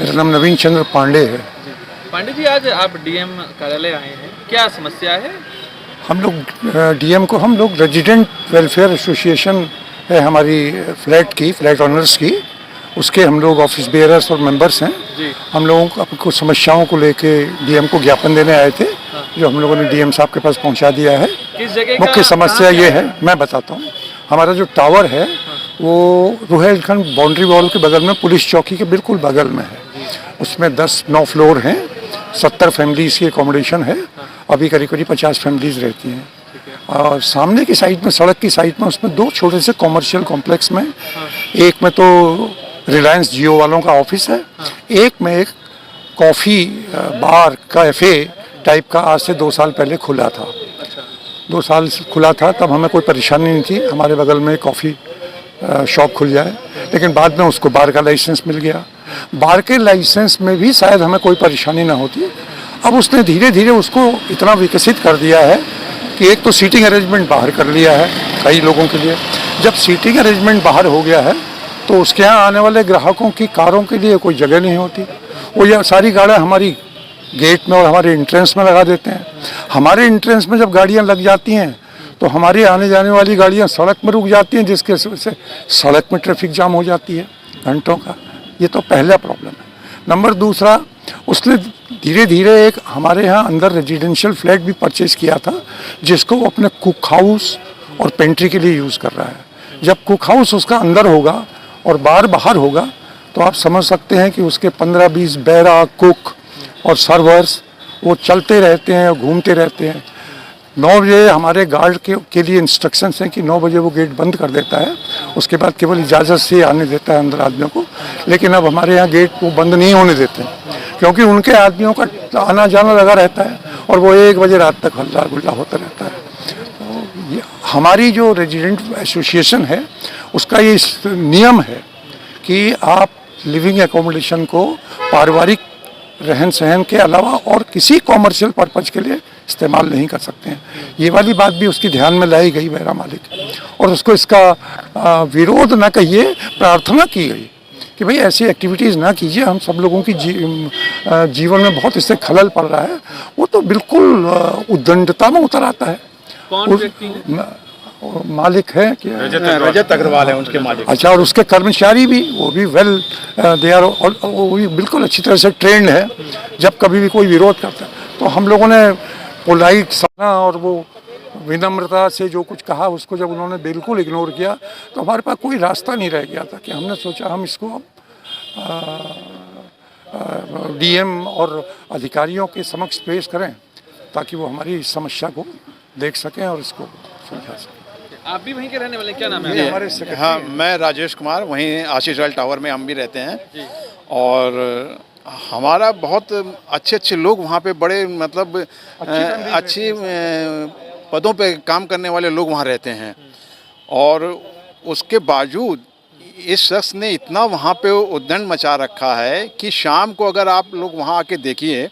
मेरा नाम नवीन चंद्र पांडे है। पांडे जी, आज आप डीएम कार्यालय आए हैं, क्या समस्या है? हम लोग डीएम को हम लोग रेजिडेंट वेलफेयर एसोसिएशन है हमारी फ्लैट ऑनर्स की, उसके हम लोग ऑफिस बेयरर्स और मेंबर्स हैं। जी। हम लोगों को अपनी कुछ समस्याओं को लेके डीएम को ज्ञापन देने आए थे, जो हम लोगों ने डीएम साहब के पास पहुंचा दिया है। किस जगह मुख्य समस्या ये है, मैं बताता हूँ। हमारा जो टावर है वो रुहेलखंड बाउंड्री वॉल के बगल में, पुलिस चौकी के बिल्कुल बगल में है। उसमें 9 फ्लोर हैं, 70 फैमिलीज की एकोमोडेशन है। अभी करीब करीब 50 फैमिलीज रहती हैं। और सामने की साइड में, सड़क की साइड में, उसमें 2 छोटे से कॉमर्शियल कॉम्प्लेक्स में, एक में तो रिलायंस जियो वालों का ऑफिस है, एक में एक कॉफ़ी बार कैफ़े टाइप का आज से 2 साल पहले खुला था। 2 साल से खुला था, तब हमें कोई परेशानी नहीं थी, हमारे बगल में कॉफ़ी शॉप खुल जाए। लेकिन बाद में उसको बार का लाइसेंस मिल गया। बार के लाइसेंस में भी शायद हमें कोई परेशानी ना होती। अब उसने धीरे धीरे उसको इतना विकसित कर दिया है कि एक तो सीटिंग अरेंजमेंट बाहर कर लिया है कई लोगों के लिए। जब सीटिंग अरेंजमेंट बाहर हो गया है तो उसके यहाँ आने वाले ग्राहकों की कारों के लिए कोई जगह नहीं होती। वो यह सारी गाड़ियाँ हमारी गेट में और हमारे एंट्रेंस में लगा देते हैं। हमारे एंट्रेंस में जब गाड़ियाँ लग जाती हैं तो हमारी आने जाने वाली गाड़ियाँ सड़क में रुक जाती हैं, जिसके वजह से सड़क में ट्रैफिक जाम हो जाती है घंटों का। ये तो पहला प्रॉब्लम है। नंबर दूसरा, उसने धीरे धीरे एक हमारे यहाँ अंदर रेजिडेंशियल फ्लैट भी परचेज़ किया था, जिसको वो अपने कुक हाउस और पेंट्री के लिए यूज़ कर रहा है। जब कुक हाउस उसका अंदर होगा और बार बाहर होगा तो आप समझ सकते हैं कि उसके 15-20 बैरा, कुक और सर्वर्स वो चलते रहते हैं और घूमते रहते हैं। 9 बजे हमारे गार्ड के लिए इंस्ट्रक्शंस हैं कि 9 बजे वो गेट बंद कर देता है, उसके बाद केवल इजाज़त से आने देता है अंदर आदमियों को। लेकिन अब हमारे यहाँ गेट को बंद नहीं होने देते क्योंकि उनके आदमियों का आना जाना लगा रहता है और वो 1 बजे रात तक हल्ला गुल्ला होता रहता है। तो ये हमारी जो रेजिडेंट एसोसिएशन है उसका ये नियम है कि आप लिविंग एकोमोडेशन को पारिवारिक रहन सहन के अलावा और किसी कॉमर्शियल पर्पज के लिए इस्तेमाल नहीं कर सकते हैं। ये वाली बात भी उसकी ध्यान में लाई गई मेरा मालिक, और उसको इसका विरोध ना कहिए, प्रार्थना की गई कि भाई ऐसी एक्टिविटीज़ ना कीजिए। हम सब लोगों की जीवन में बहुत इससे खलल पड़ रहा है। वो तो बिल्कुल उद्दंडता में उतर आता है। कौन व्यक्ति मालिक है क्या? रजत अग्रवाल है उनके मालिक। अच्छा, और उसके कर्मचारी भी, वो भी दे आर, और वो भी बिल्कुल अच्छी तरह से ट्रेंड है। जब कभी भी कोई विरोध करता है तो हम लोगों ने पोलाइट सना और वो विनम्रता से जो कुछ कहा, उसको जब उन्होंने बिल्कुल इग्नोर किया तो हमारे पास कोई रास्ता नहीं रह गया था कि हमने सोचा हम इसको डीएम और अधिकारियों के समक्ष पेश करें ताकि वो हमारी समस्या को देख सकें और इसको सुलझा सकें। आप भी वहीं के रहने वाले, क्या नाम है? हमारे हाँ, मैं राजेश कुमार, वहीं आशीष रॉयल टावर में हम भी रहते हैं। और हमारा बहुत अच्छे अच्छे लोग वहाँ पे, बड़े मतलब अच्छी पदों पे काम करने वाले लोग वहाँ रहते हैं। और उसके बावजूद इस शख्स ने इतना वहाँ पे उद्दंड मचा रखा है कि शाम को अगर आप लोग वहाँ आके देखिए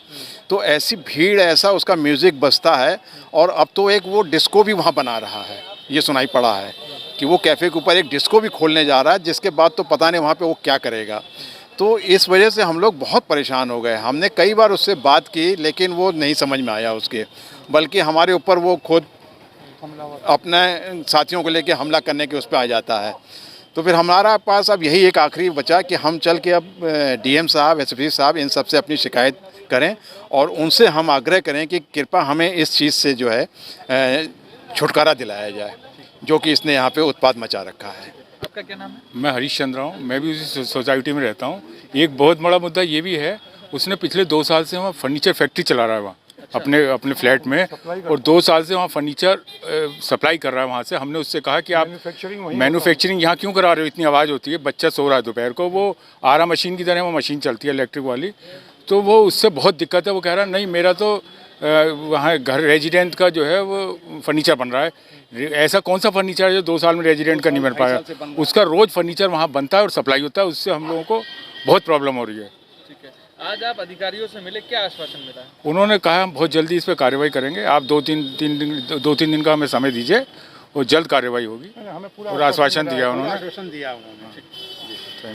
तो ऐसी भीड़, ऐसा उसका म्यूज़िक बजता है। और अब तो एक वो डिस्को भी वहाँ बना रहा है, ये सुनाई पड़ा है कि वो कैफ़े के ऊपर एक डिस्को भी खोलने जा रहा है, जिसके बाद तो पता नहीं वहाँ पे वो क्या करेगा। तो इस वजह से हम लोग बहुत परेशान हो गए। हमने कई बार उससे बात की लेकिन वो नहीं समझ में आया उसके, बल्कि हमारे ऊपर वो खुद अपने साथियों को लेके हमला करने के उस पर आ जाता है। तो फिर हमारा पास अब यही एक आखिरी बचा कि हम चल के अब डीएम साहब, एसपी साहब, इन सब से अपनी शिकायत करें और उनसे हम आग्रह करें कि कृपया हमें इस चीज़ से जो है छुटकारा दिलाया जाए, जो कि इसने यहाँ पे उत्पात मचा रखा है। आपका क्या नाम है? मैं हरीश चंद्र हूँ, मैं भी उसी सोसाइटी में रहता हूँ। एक बहुत बड़ा मुद्दा ये भी है, उसने पिछले 2 साल से वहाँ फर्नीचर फैक्ट्री चला रहा है वहाँ अपने फ्लैट में, और 2 साल से वहाँ फर्नीचर सप्लाई कर रहा है वहाँ से। हमने उससे कहा कि आप मैन्युफैक्चरिंग यहाँ क्यों करा रहे हो, इतनी आवाज़ होती है, बच्चा सो रहा है दोपहर को, वो आरा मशीन की तरह वो मशीन चलती है इलेक्ट्रिक वाली, तो वो उससे बहुत दिक्कत है। वो कह रहा है नहीं, मेरा तो वहाँ घर रेजिडेंट का जो है वो फर्नीचर बन रहा है। ऐसा कौन सा फर्नीचर है जो 2 साल में रेजिडेंट का नहीं बन पाया? उसका रोज़ फर्नीचर वहाँ बनता है और सप्लाई होता है, उससे हम लोगों को बहुत प्रॉब्लम हो रही है। ठीक है, आज आप अधिकारियों से मिले, क्या आश्वासन मिला? उन्होंने कहा हम बहुत जल्दी इस पर कार्रवाई करेंगे, आप 2-3 दिन का हमें समय दीजिए और जल्द कार्रवाई होगी, और आश्वासन दिया उन्होंने।